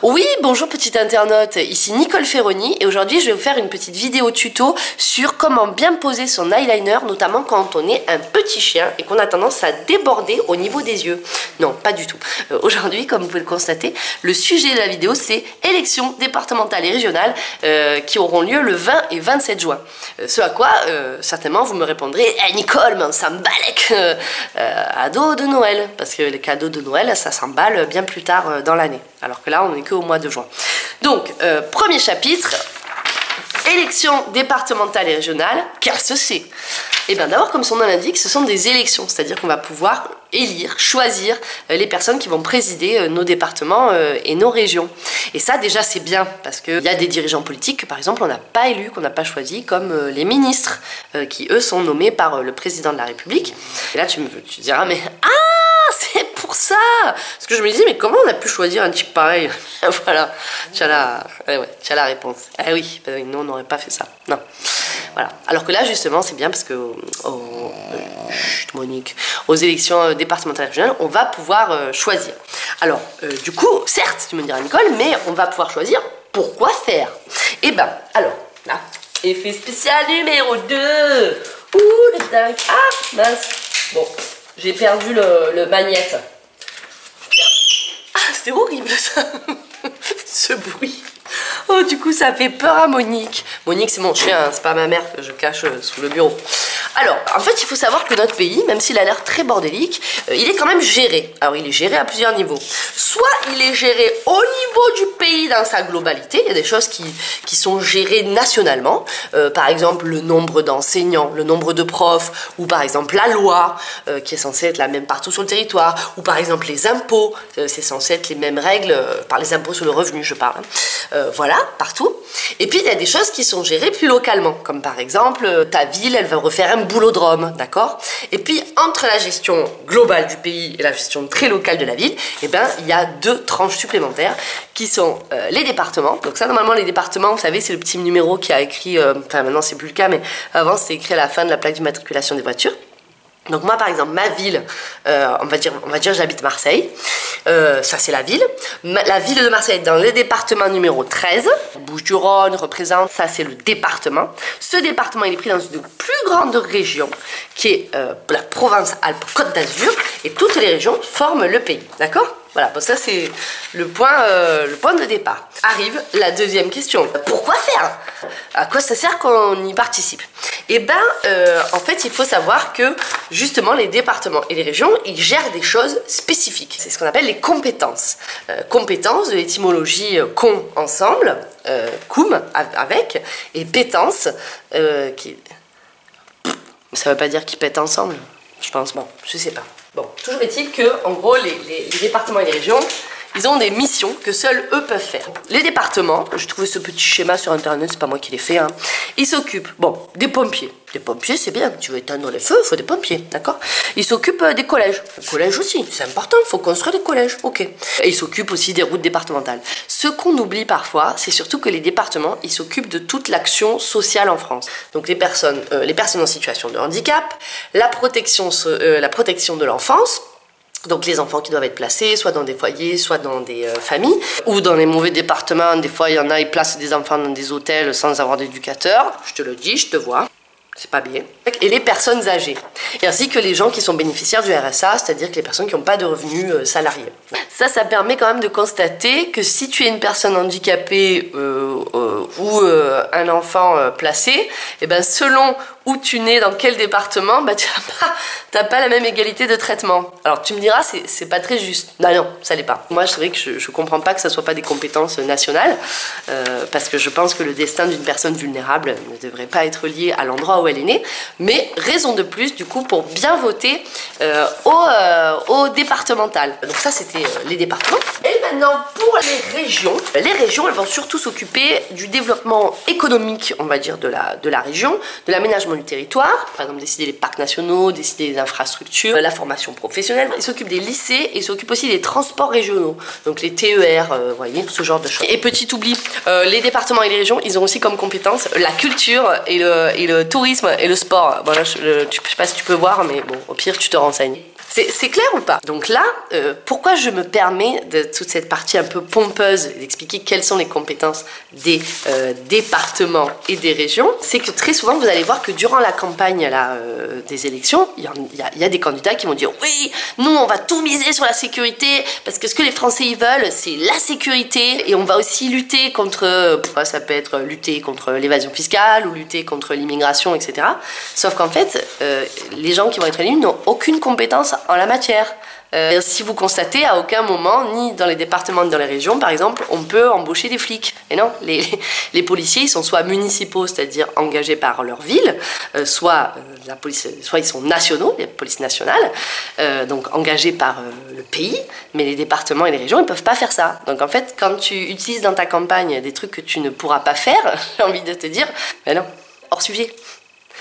Oui, bonjour petit internaute, ici Nicole Ferroni et aujourd'hui je vais vous faire une petite vidéo tuto sur comment bien poser son eyeliner, notamment quand on est un petit chien et qu'on a tendance à déborder au niveau des yeux. Non, pas du tout. Aujourd'hui, comme vous pouvez le constater, le sujet de la vidéo c'est élections départementales et régionales qui auront lieu le 20 et 27 juin. Ce à quoi, certainement, vous me répondrez « Hey Nicole, mais on s'embalèque ado de Noël !» Parce que les cadeaux de Noël, ça s'emballe bien plus tard dans l'année. Alors que là, on n'est qu'au mois de juin. Donc, premier chapitre, élections départementales et régionales, qu'est-ce que c'est? Et bien d'abord, comme son nom l'indique, ce sont des élections, c'est-à-dire qu'on va pouvoir élire, choisir les personnes qui vont présider nos départements et nos régions. Et ça, déjà, c'est bien, parce qu'il y a des dirigeants politiques que, par exemple, on n'a pas élus, qu'on n'a pas choisis, comme les ministres, qui, eux, sont nommés par le président de la République. Et là, tu diras, mais c'est pour ça! Parce que je me dis, mais comment on a pu choisir un type pareil? Voilà, tu as la réponse. Ah oui, nous, on n'aurait pas fait ça. Non. Voilà. Alors que là, justement, c'est bien parce que Monique, aux élections départementales et régionales, on va pouvoir choisir. Alors, du coup, certes, tu me diras Nicole, mais on va pouvoir choisir pourquoi faire. Et ben, alors, là, effet spécial numéro 2. Ouh, le dingue. Ah, mince. Bon, j'ai perdu le magnète. Ah, c'était horrible ça. Ce bruit. Oh, du coup, ça fait peur à Monique. Monique, c'est mon chien, hein, c'est pas ma mère que je cache sous le bureau. Alors, en fait, il faut savoir que notre pays, même s'il a l'air très bordélique, il est quand même géré. Alors, il est géré à plusieurs niveaux. Soit il est géré au niveau du pays dans sa globalité. Il y a des choses qui sont gérées nationalement. Par exemple, le nombre d'enseignants, le nombre de profs, ou par exemple la loi, qui est censée être la même partout sur le territoire, ou par exemple les impôts, c'est censé être les mêmes règles, par les impôts sur le revenu, je parle. Voilà, partout. Et puis il y a des choses qui sont gérées plus localement, comme par exemple ta ville, elle va refaire un boulodrome, d'accord? Et puis entre la gestion globale du pays et la gestion très locale de la ville, eh ben, il y a deux tranches supplémentaires qui sont les départements. Donc ça, normalement, les départements, vous savez, c'est le petit numéro qui a écrit, enfin maintenant c'est plus le cas, mais avant c'était écrit à la fin de la plaque d'immatriculation des voitures. Donc moi par exemple ma ville, on va dire j'habite Marseille, ça c'est la ville. La ville de Marseille dans le département numéro 13, Bouches-du-Rhône représente, ça c'est le département. Ce département il est pris dans une plus grande région qui est la Provence-Alpes-Côte d'Azur et toutes les régions forment le pays, d'accord? Voilà, bon, ça c'est le point de départ. Arrive la deuxième question. Pourquoi faire? À quoi ça sert qu'on y participe? Eh ben, en fait, il faut savoir que justement les départements et les régions, ils gèrent des choses spécifiques. C'est ce qu'on appelle les compétences. Compétences de l'étymologie con ensemble, cum avec, et pétence qui... Ça veut pas dire qu'ils pètent ensemble, je pense. Bon, je sais pas. Bon, toujours est-il que, en gros, les départements et les régions, ils ont des missions que seuls eux peuvent faire. Les départements, je trouvais ce petit schéma sur internet, c'est pas moi qui l'ai fait, hein, ils s'occupent, bon, des pompiers. Des pompiers, c'est bien, tu veux éteindre les feux, il faut des pompiers, d'accord? Ils s'occupent des collèges. Les collèges aussi, c'est important, il faut construire des collèges, ok. Et ils s'occupent aussi des routes départementales. Ce qu'on oublie parfois, c'est surtout que les départements, ils s'occupent de toute l'action sociale en France. Donc les personnes en situation de handicap, la protection de l'enfance, donc les enfants qui doivent être placés, soit dans des foyers, soit dans des familles, ou dans les mauvais départements, des fois il y en a, ils placent des enfants dans des hôtels sans avoir d'éducateur, je te le dis, je te vois. C'est pas bien. Et les personnes âgées. Et ainsi que les gens qui sont bénéficiaires du RSA, c'est-à-dire que les personnes qui n'ont pas de revenus salariés. Ça permet quand même de constater que si tu es une personne handicapée ou un enfant placé, et ben selon où tu nais, dans quel département, bah tu n'as pas la même égalité de traitement. Alors tu me diras, c'est pas très juste. Non, ça l'est pas. Moi, c'est vrai que je comprends pas que ça soit pas des compétences nationales, parce que je pense que le destin d'une personne vulnérable ne devrait pas être lié à l'endroit où elle est née, mais raison de plus, du coup, pour bien voter au départemental. Donc ça, c'était les départements. Et maintenant, pour les régions, elles vont surtout s'occuper du développement économique, on va dire, de la région, de l'aménagement du territoire, par exemple décider les parcs nationaux, décider les infrastructures, la formation professionnelle. Ils s'occupent des lycées et ils s'occupent aussi des transports régionaux, donc les TER, vous voyez, ce genre de choses. Et petit oubli, les départements et les régions, ils ont aussi comme compétence la culture et le tourisme et le sport. Bon là, je sais pas si tu peux voir, mais bon, au pire, tu te renseignes. C'est clair ou pas? Donc là, pourquoi je me permets de toute cette partie un peu pompeuse d'expliquer quelles sont les compétences des départements et des régions, c'est que très souvent vous allez voir que durant la campagne là, des élections, il y a des candidats qui vont dire oui, nous on va tout miser sur la sécurité parce que ce que les Français ils veulent c'est la sécurité et on va aussi lutter contre, ça peut être lutter contre l'évasion fiscale ou lutter contre l'immigration, etc. Sauf qu'en fait, les gens qui vont être élus n'ont aucune compétence en la matière. Si vous constatez, à aucun moment, ni dans les départements ni dans les régions, par exemple, on peut embaucher des flics. Et non, les policiers, ils sont soit municipaux, c'est-à-dire engagés par leur ville, soit ils sont nationaux, les polices nationales, donc engagés par le pays, mais les départements et les régions, ils ne peuvent pas faire ça. Donc en fait, quand tu utilises dans ta campagne des trucs que tu ne pourras pas faire, j'ai envie de te dire, ben non, hors sujet.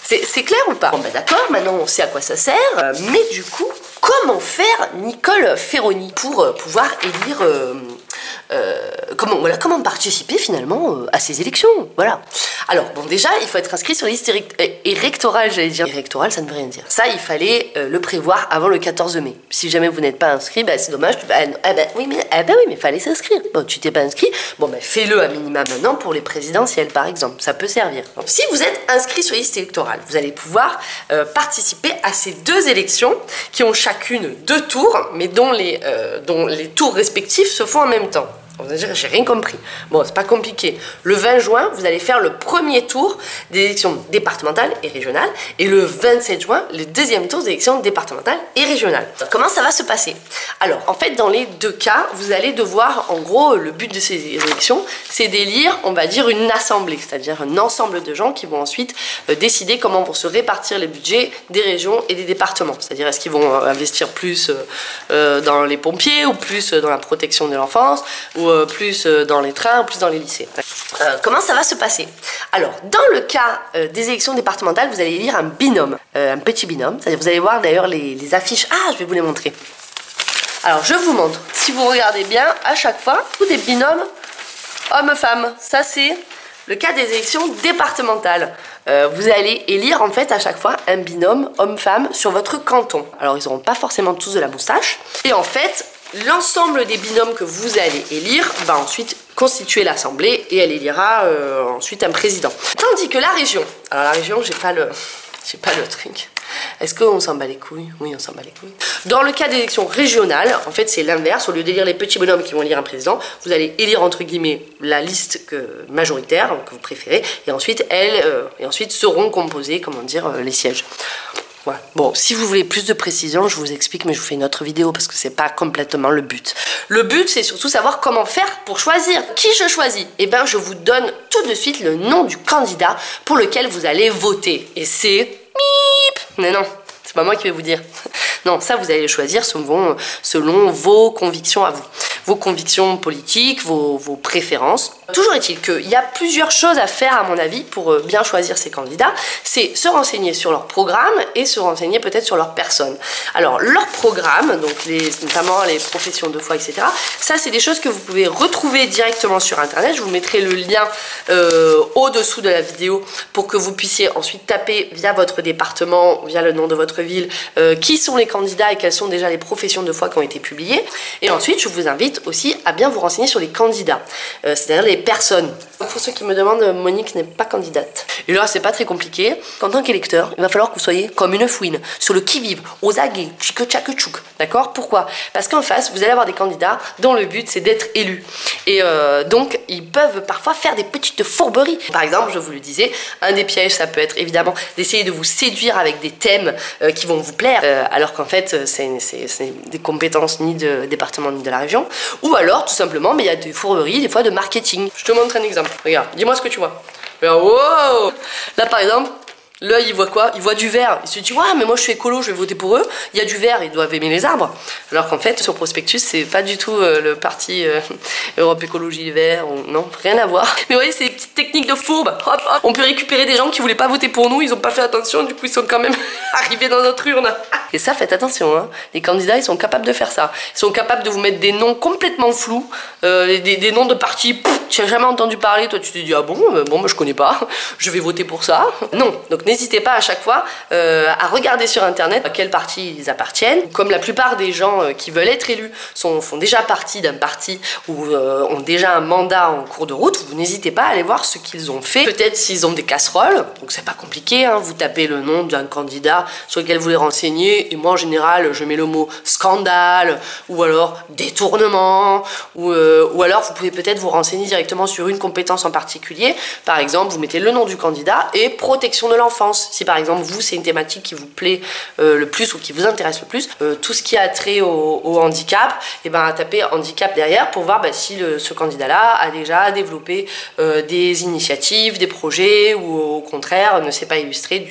C'est clair ou pas? Bon ben d'accord, maintenant on sait à quoi ça sert, mais du coup, comment faire Nicole Ferroni pour pouvoir élire... comment participer finalement à ces élections? Voilà. Alors, bon, déjà, il faut être inscrit sur la liste électorale, j'allais dire. Électorale, ça ne veut rien dire. Ça, il fallait le prévoir avant le 14 mai. Si jamais vous n'êtes pas inscrit, bah, c'est dommage. Oui, mais il fallait s'inscrire. Bon, tu t'es pas inscrit, bon, bah, fais-le à minima maintenant pour les présidentielles, par exemple. Ça peut servir. Donc, si vous êtes inscrit sur la liste électorale, vous allez pouvoir participer à ces deux élections qui ont chacune 2 tours, mais dont les tours respectifs se font en même temps. Vous allez dire, j'ai rien compris. Bon, c'est pas compliqué. Le 20 juin, vous allez faire le premier tour des élections départementales et régionales. Et le 27 juin, le deuxième tour des élections départementales et régionales. Comment ça va se passer? Alors, en fait, dans les 2 cas, vous allez devoir, en gros, le but de ces élections, c'est d'élire, on va dire, une assemblée. C'est-à-dire un ensemble de gens qui vont ensuite décider comment vont se répartir les budgets des régions et des départements. C'est-à-dire, est-ce qu'ils vont investir plus dans les pompiers ou plus dans la protection de l'enfance ou plus dans les trains, ou plus dans les lycées. Comment ça va se passer? Alors, dans le cas des élections départementales, vous allez élire un binôme, un petit binôme. C'est-à-dire, vous allez voir d'ailleurs les affiches. Ah, je vais vous les montrer. Alors, je vous montre. Si vous regardez bien, à chaque fois, tous des binômes hommes-femmes. Ça, c'est le cas des élections départementales. Vous allez élire en fait à chaque fois un binôme homme-femme sur votre canton. Alors, ils n'auront pas forcément tous de la moustache. Et en fait, l'ensemble des binômes que vous allez élire va ensuite constituer l'assemblée et elle élira ensuite un président. Tandis que la région, alors la région, j'ai pas le truc. Est-ce qu'on s'en bat les couilles? Oui, on s'en bat les couilles. Dans le cas d'élection régionale, en fait, c'est l'inverse. Au lieu d'élire les petits bonhommes qui vont élire un président, vous allez élire, entre guillemets, la liste majoritaire que vous préférez. Et ensuite, ensuite seront composés, comment dire, les sièges. Voilà. Bon, si vous voulez plus de précision, je vous explique, mais je vous fais une autre vidéo parce que c'est pas complètement le but. Le but, c'est surtout savoir comment faire pour choisir. Qui je choisis? Eh bien, je vous donne tout de suite le nom du candidat pour lequel vous allez voter. Et c'est... Mip. Mais non, c'est pas moi qui vais vous dire. Non, ça, vous allez le choisir selon vos convictions à vous. Vos convictions politiques, vos préférences. Toujours est-il qu'il y a plusieurs choses à faire, à mon avis, pour bien choisir ces candidats. C'est se renseigner sur leur programme et se renseigner peut-être sur leur personne. Alors, leur programme, donc notamment les professions de foi, etc., ça, c'est des choses que vous pouvez retrouver directement sur Internet. Je vous mettrai le lien au-dessous de la vidéo pour que vous puissiez ensuite taper via votre département, via le nom de votre ville, qui sont les candidats et quelles sont déjà les professions de foi qui ont été publiées. Et ensuite, je vous invite aussi à bien vous renseigner sur les candidats, c'est-à-dire les personnes. Pour ceux qui me demandent, Monique n'est pas candidate. Et là, c'est pas très compliqué. En tant qu'électeur, il va falloir que vous soyez comme une fouine, sur le qui-vive, aux aguets, tchik-tchak-tchouk. D'accord? Pourquoi? Parce qu'en face, vous allez avoir des candidats dont le but, c'est d'être élus. Et donc, ils peuvent parfois faire des petites fourberies. Par exemple, je vous le disais, un des pièges, ça peut être évidemment d'essayer de vous séduire avec des thèmes qui vont vous plaire, alors qu'en fait, c'est des compétences ni de département ni de la région. Ou alors, tout simplement, mais il y a des fourberies, des fois de marketing. Je te montre un exemple. Regarde, dis-moi ce que tu vois. Regarde, wow! Là, par exemple, l'œil, il voit quoi? Il voit du vert. Il se dit, ouais, mais moi je suis écolo, je vais voter pour eux. Il y a du vert, ils doivent aimer les arbres. Alors qu'en fait, sur Prospectus, c'est pas du tout le parti Europe Écologie Vert. Non, rien à voir. Mais vous voyez, c'est des petites techniques de fourbe. Hop, hop. On peut récupérer des gens qui voulaient pas voter pour nous, ils ont pas fait attention, du coup, ils sont quand même arrivés dans notre urne. Et ça, faites attention, hein. Les candidats, ils sont capables de faire ça. Ils sont capables de vous mettre des noms complètement flous, des noms de partis tu as jamais entendu parler, toi tu te dis ah bon, moi je connais pas, je vais voter pour ça. Non, donc n'hésitez pas à chaque fois à regarder sur internet à quel parti ils appartiennent. Comme la plupart des gens qui veulent être élus font déjà partie d'un parti ou ont déjà un mandat en cours de route, vous n'hésitez pas à aller voir ce qu'ils ont fait. Peut-être s'ils ont des casseroles, donc c'est pas compliqué, hein, vous tapez le nom d'un candidat sur lequel vous voulez renseigner, et moi en général je mets le mot scandale, ou alors détournement, ou alors vous pouvez peut-être vous renseigner directement sur une compétence en particulier. Par exemple, vous mettez le nom du candidat et protection de l'enfance. Si par exemple vous c'est une thématique qui vous plaît le plus ou qui vous intéresse le plus, tout ce qui a trait au handicap, et ben tapez handicap derrière pour voir si ce candidat-là a déjà développé des initiatives, des projets, ou au contraire ne s'est pas illustré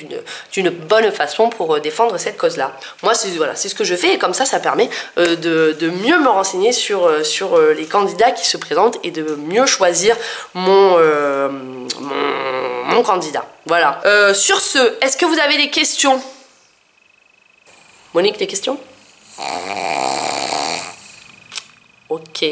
d'une bonne façon pour défendre cette cause-là. Moi c'est voilà, c'est ce que je fais, et comme ça permet de mieux me renseigner sur les candidats qui se présentent et de mieux choisir mon candidat. Voilà. Sur ce, est-ce que vous avez des questions? Monique, des questions? Ok.